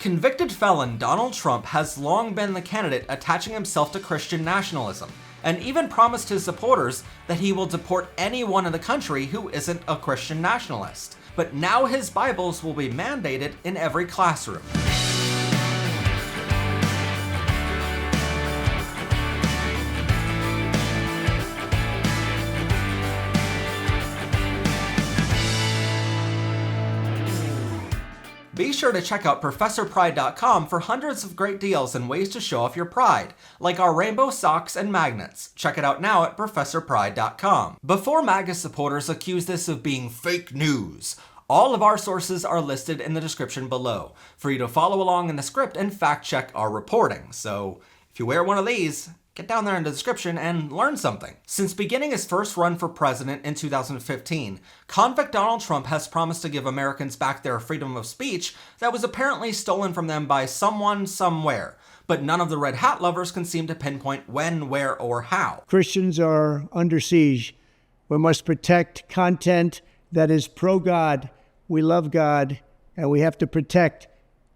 Convicted felon Donald Trump has long been the candidate attaching himself to Christian nationalism, and even promised his supporters that he will deport anyone in the country who isn't a Christian nationalist. But now his Bibles will be mandated in every classroom. Be sure to check out ProfessorPride.com for hundreds of great deals and ways to show off your pride, like our rainbow socks and magnets. Check it out now at ProfessorPride.com. Before MAGA supporters accuse this of being fake news, all of our sources are listed in the description below for you to follow along in the script and fact check our reporting. So if you wear one of these, get down there in the description and learn something. Since beginning his first run for president in 2015, convict Donald Trump has promised to give Americans back their freedom of speech that was apparently stolen from them by someone somewhere. But none of the red hat lovers can seem to pinpoint when, where, or how. Christians are under siege. We must protect content that is pro-God. We love God, and we have to protect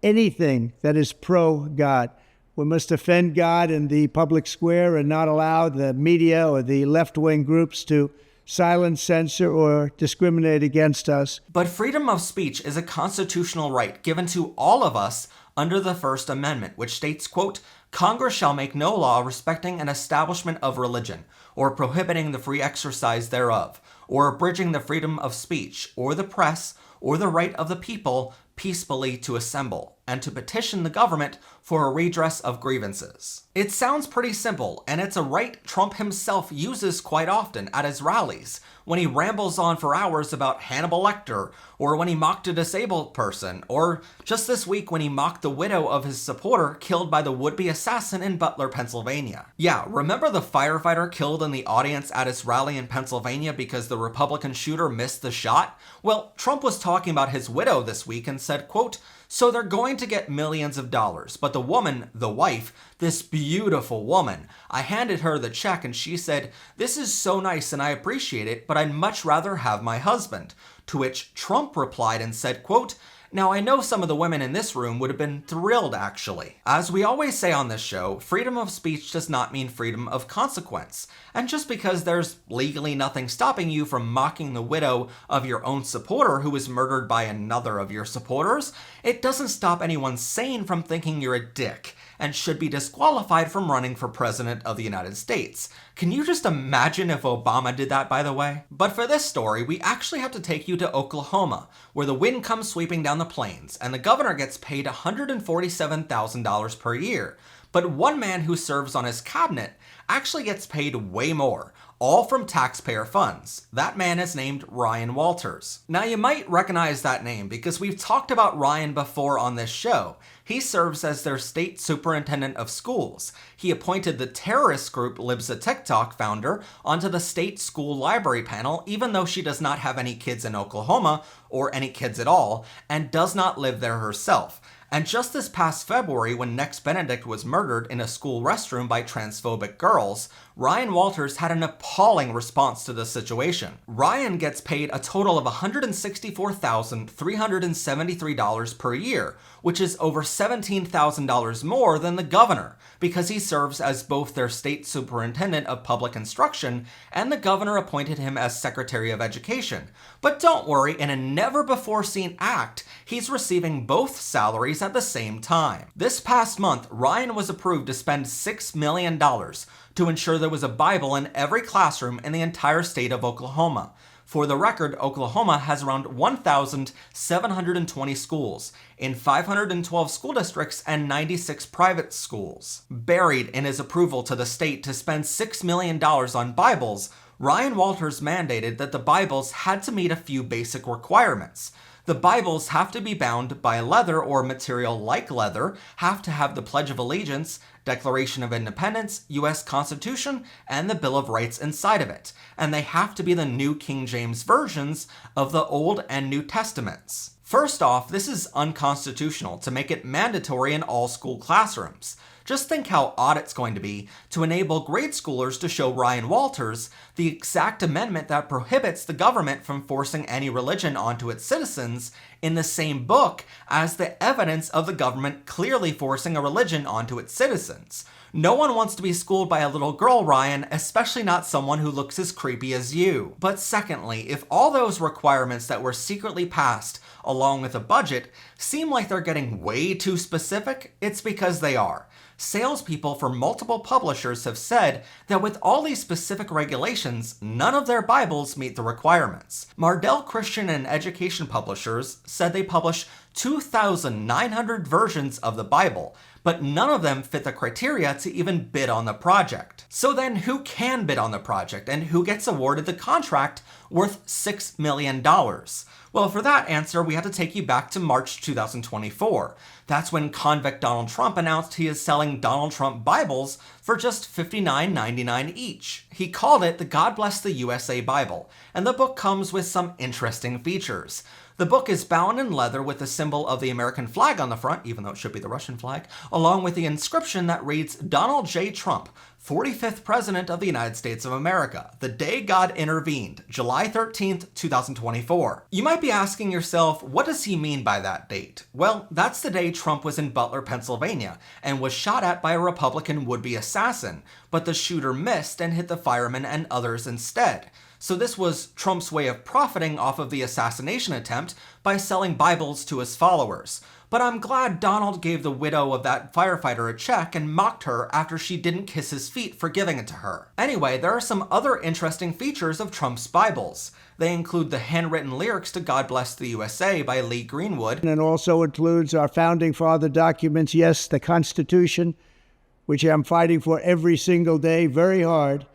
anything that is pro-God. We must defend God in the public square and not allow the media or the left-wing groups to silence, censor, or discriminate against us. But freedom of speech is a constitutional right given to all of us under the First Amendment, which states, quote, "Congress shall make no law respecting an establishment of religion, or prohibiting the free exercise thereof, or abridging the freedom of speech, or the press, or the right of the people peacefully to assemble, and to petition the government for a redress of grievances." It sounds pretty simple, and it's a right Trump himself uses quite often at his rallies, when he rambles on for hours about Hannibal Lecter, or when he mocked a disabled person, or just this week when he mocked the widow of his supporter killed by the would-be assassin in Butler, Pennsylvania. Yeah, remember the firefighter killed in the audience at his rally in Pennsylvania because the Republican shooter missed the shot? Well, Trump was talking about his widow this week and said, quote, "So they're going to get millions of dollars, but the woman, the wife, this beautiful woman, I handed her the check and she said, 'This is so nice and I appreciate it, but I'd much rather have my husband.' To which Trump replied and said, quote, 'Now I know some of the women in this room would have been thrilled actually.' As we always say on this show, freedom of speech does not mean freedom of consequence. And just because there's legally nothing stopping you from mocking the widow of your own supporter who was murdered by another of your supporters, it doesn't stop anyone sane from thinking you're a dick and should be disqualified from running for president of the United States. Can you just imagine if Obama did that, by the way? But for this story, we actually have to take you to Oklahoma, where the wind comes sweeping down the plains, and the governor gets paid $147,000 per year. But one man who serves on his cabinet actually gets paid way more, all from taxpayer funds. That man is named Ryan Walters. Now you might recognize that name because we've talked about Ryan before on this show. He serves as their state superintendent of schools. He appointed the terrorist group Libs of TikTok founder onto the state school library panel, even though she does not have any kids in Oklahoma or any kids at all, and does not live there herself. And just this past February, when Next Benedict was murdered in a school restroom by transphobic girls, Ryan Walters had an appalling response to the situation. Ryan gets paid a total of $164,373 per year, which is over $17,000 more than the governor, because he serves as both their state superintendent of public instruction and the governor appointed him as Secretary of Education. But don't worry, in a never-before-seen act, he's receiving both salaries at the same time. This past month, Ryan was approved to spend $6 million to ensure there was a Bible in every classroom in the entire state of Oklahoma. For the record, Oklahoma has around 1,720 schools in 512 school districts and 96 private schools. Buried in his approval to the state to spend $6 million on Bibles, Ryan Walters mandated that the Bibles had to meet a few basic requirements. The Bibles have to be bound by leather or material like leather, have to have the Pledge of Allegiance, Declaration of Independence, U.S. Constitution, and the Bill of Rights inside of it. And they have to be the New King James versions of the Old and New Testaments. First off, this is unconstitutional to make it mandatory in all school classrooms. Just think how odd it's going to be to enable grade schoolers to show Ryan Walters the exact amendment that prohibits the government from forcing any religion onto its citizens in the same book as the evidence of the government clearly forcing a religion onto its citizens. No one wants to be schooled by a little girl, Ryan, especially not someone who looks as creepy as you. But secondly, if all those requirements that were secretly passed along with a budget seem like they're getting way too specific, it's because they are. Salespeople for multiple publishers have said that with all these specific regulations, none of their Bibles meet the requirements. Mardel Christian and Education Publishers said they publish 2,900 versions of the Bible, but none of them fit the criteria to even bid on the project. So then who can bid on the project and who gets awarded the contract worth $6 million? Well, for that answer, we have to take you back to March 2024. That's when convict Donald Trump announced he is selling Donald Trump Bibles for just $59.99 each. He called it the God Bless the USA Bible, and the book comes with some interesting features. The book is bound in leather with the symbol of the American flag on the front, even though it should be the Russian flag, along with the inscription that reads, Donald J. Trump, 45th President of the United States of America, the day God intervened, July 13th, 2024. You might be asking yourself, what does he mean by that date? Well, that's the day Trump was in Butler, Pennsylvania, and was shot at by a Republican would-be assassin, but the shooter missed and hit the fireman and others instead. So this was Trump's way of profiting off of the assassination attempt by selling Bibles to his followers. But I'm glad Donald gave the widow of that firefighter a check and mocked her after she didn't kiss his feet for giving it to her. Anyway, there are some other interesting features of Trump's Bibles. They include the handwritten lyrics to God Bless the USA by Lee Greenwood. And also includes our founding father documents, yes, the Constitution, which I'm fighting for every single day, very hard,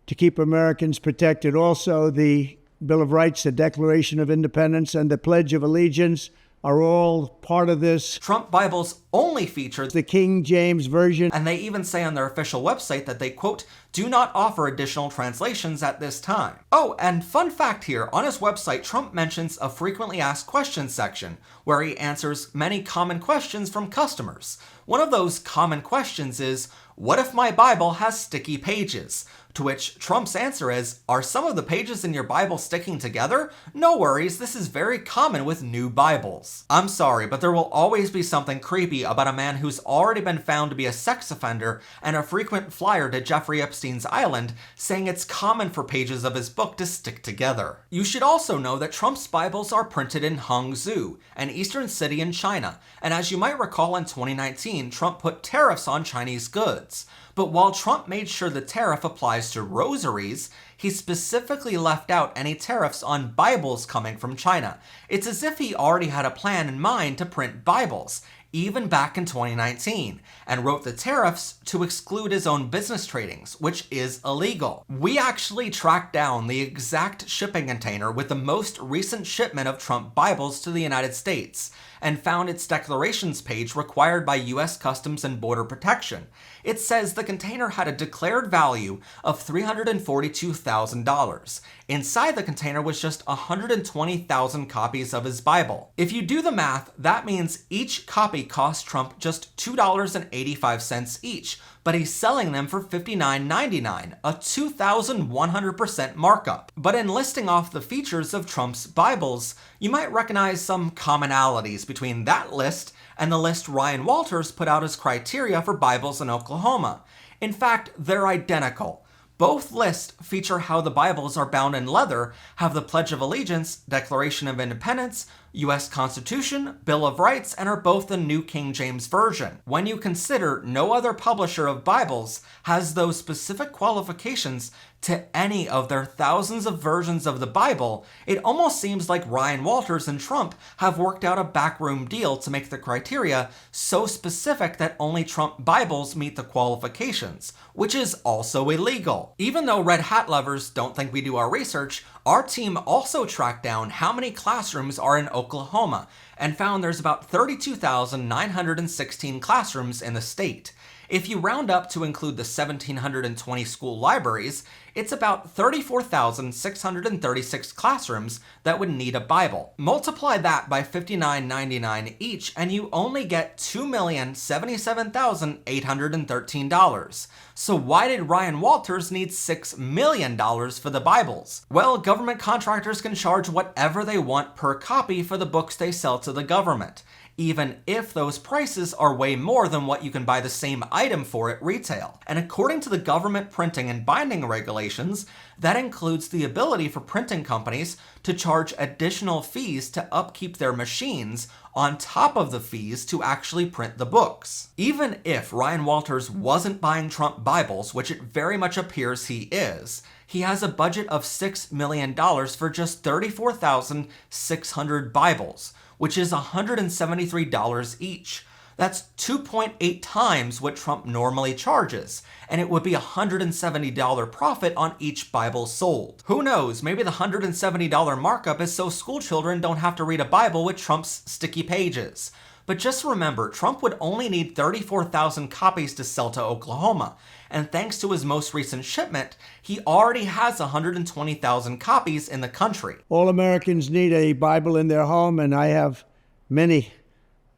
to keep Americans protected. Also, the Bill of Rights, the Declaration of Independence, and the Pledge of Allegiance are all part of this. Trump Bibles only feature the King James Version. And they even say on their official website that they, quote, do not offer additional translations at this time. Oh, and fun fact here, on his website, Trump mentions a frequently asked questions section where he answers many common questions from customers. One of those common questions is, what if my Bible has sticky pages? To which Trump's answer is, are some of the pages in your Bible sticking together? No worries, this is very common with new Bibles. I'm sorry, but there will always be something creepy about a man who's already been found to be a sex offender and a frequent flyer to Jeffrey Epstein's island saying it's common for pages of his book to stick together. You should also know that Trump's Bibles are printed in Hangzhou, an eastern city in China, and as you might recall in 2019, Trump put tariffs on Chinese goods. But while Trump made sure the tariff applies to rosaries, he specifically left out any tariffs on Bibles coming from China. It's as if he already had a plan in mind to print Bibles, even back in 2019, and wrote the tariffs to exclude his own business tradings, which is illegal. We actually tracked down the exact shipping container with the most recent shipment of Trump Bibles to the United States, and found its declarations page required by U.S. Customs and Border Protection. It says the container had a declared value of $342,000. Inside the container was just 120,000 copies of his Bible. If you do the math, that means each copy cost Trump just $2.85 each, but he's selling them for $59.99, a 2,100% markup. But in listing off the features of Trump's Bibles, you might recognize some commonalities between that list and the list Ryan Walters put out as criteria for Bibles in Oklahoma. In fact, they're identical. Both lists feature how the Bibles are bound in leather, have the Pledge of Allegiance, Declaration of Independence, U.S. Constitution, Bill of Rights, and are both the New King James Version. When you consider no other publisher of Bibles has those specific qualifications to any of their thousands of versions of the Bible, it almost seems like Ryan Walters and Trump have worked out a backroom deal to make the criteria so specific that only Trump Bibles meet the qualifications, which is also illegal. Even though Red Hat lovers don't think we do our research, our team also tracked down how many classrooms are in Oklahoma and found there's about 32,916 classrooms in the state. If you round up to include the 1,720 school libraries, it's about 34,636 classrooms that would need a Bible. Multiply that by $59.99 each, and you only get $2,077,813. So why did Ryan Walters need $6 million for the Bibles? Well, government contractors can charge whatever they want per copy for the books they sell to the government, even if those prices are way more than what you can buy the same item for at retail. And according to the government printing and binding regulations, that includes the ability for printing companies to charge additional fees to upkeep their machines on top of the fees to actually print the books. Even if Ryan Walters wasn't buying Trump Bibles, which it very much appears he is, he has a budget of $6 million for just 34,600 Bibles, which is $173 each. That's 2.8 times what Trump normally charges, and it would be a $170 profit on each Bible sold. Who knows, maybe the $170 markup is so school children don't have to read a Bible with Trump's sticky pages. But just remember, Trump would only need 34,000 copies to sell to Oklahoma, and thanks to his most recent shipment, he already has 120,000 copies in the country. All Americans need a Bible in their home, and I have many.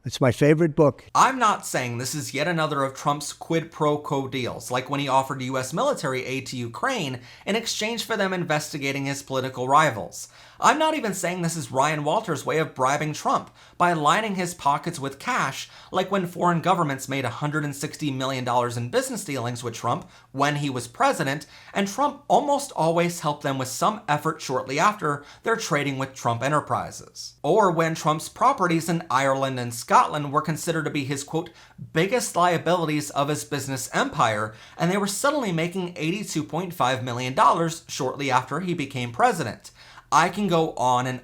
It's my favorite book. I'm not saying this is yet another of Trump's quid pro quo deals, like when he offered U.S. military aid to Ukraine in exchange for them investigating his political rivals. I'm not even saying this is Ryan Walters' way of bribing Trump by lining his pockets with cash, like when foreign governments made $160 million in business dealings with Trump when he was president, and Trump almost always helped them with some effort shortly after their trading with Trump enterprises. Or when Trump's properties in Ireland and Scotland were considered to be his, quote, biggest liabilities of his business empire, and they were suddenly making $82.5 million shortly after he became president. I can go on,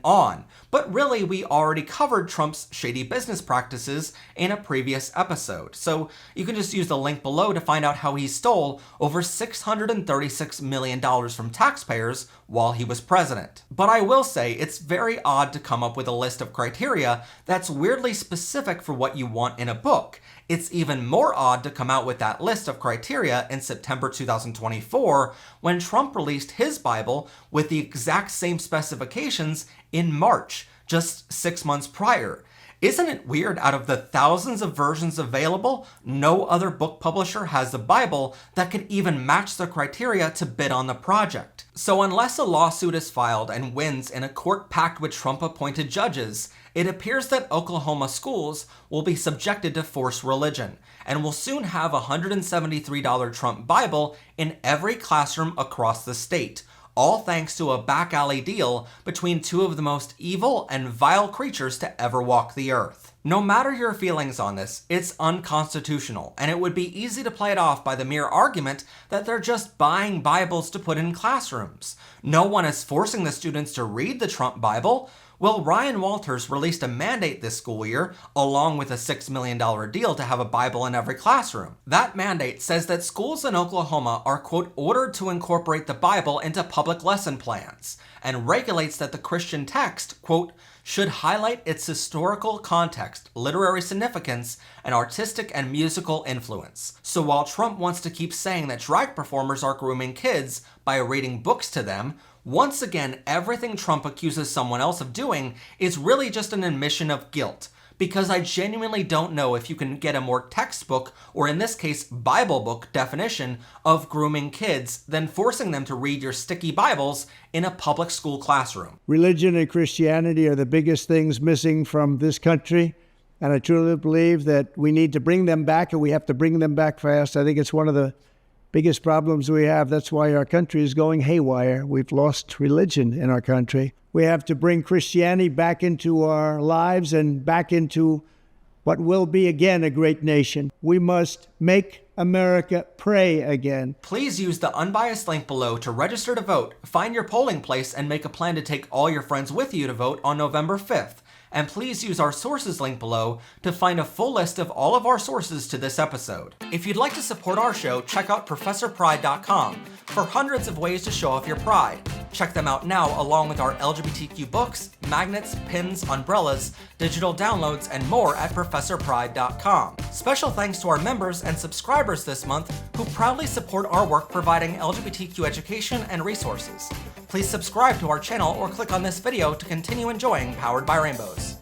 but really we already covered Trump's shady business practices in a previous episode, so you can just use the link below to find out how he stole over $636 million from taxpayers while he was president. But I will say it's very odd to come up with a list of criteria that's weirdly specific for what you want in a book. It's even more odd to come out with that list of criteria in September 2024 when Trump released his Bible with the exact same specifications in March, just 6 months prior. Isn't it weird, out of the thousands of versions available, no other book publisher has a Bible that could even match the criteria to bid on the project? So unless a lawsuit is filed and wins in a court packed with Trump-appointed judges, it appears that Oklahoma schools will be subjected to forced religion, and will soon have a $173 Trump Bible in every classroom across the state, all thanks to a back alley deal between two of the most evil and vile creatures to ever walk the earth. No matter your feelings on this, it's unconstitutional, and it would be easy to play it off by the mere argument that they're just buying Bibles to put in classrooms. No one is forcing the students to read the Trump Bible. Well, Ryan Walters released a mandate this school year, along with a $6 million deal to have a Bible in every classroom. That mandate says that schools in Oklahoma are, quote, ordered to incorporate the Bible into public lesson plans, and regulates that the Christian text, quote, should highlight its historical context, literary significance, and artistic and musical influence. So while Trump wants to keep saying that drag performers are grooming kids by reading books to them, once again, everything Trump accuses someone else of doing is really just an admission of guilt, because I genuinely don't know if you can get a more textbook, or in this case, Bible book definition of grooming kids than forcing them to read your sticky Bibles in a public school classroom. Religion and Christianity are the biggest things missing from this country, and I truly believe that we need to bring them back, and we have to bring them back fast. I think it's one of the biggest problems we have. That's why our country is going haywire. We've lost religion in our country. We have to bring Christianity back into our lives and back into what will be again a great nation. We must make America pray again. Please use the unbiased link below to register to vote, find your polling place, and make a plan to take all your friends with you to vote on November 5th. And please use our sources link below to find a full list of all of our sources to this episode. If you'd like to support our show, check out ProfessorPride.com for hundreds of ways to show off your pride. Check them out now along with our LGBTQ books, magnets, pins, umbrellas, digital downloads, and more at ProfessorPride.com. Special thanks to our members and subscribers this month who proudly support our work providing LGBTQ education and resources. Please subscribe to our channel or click on this video to continue enjoying Powered by Rainbows.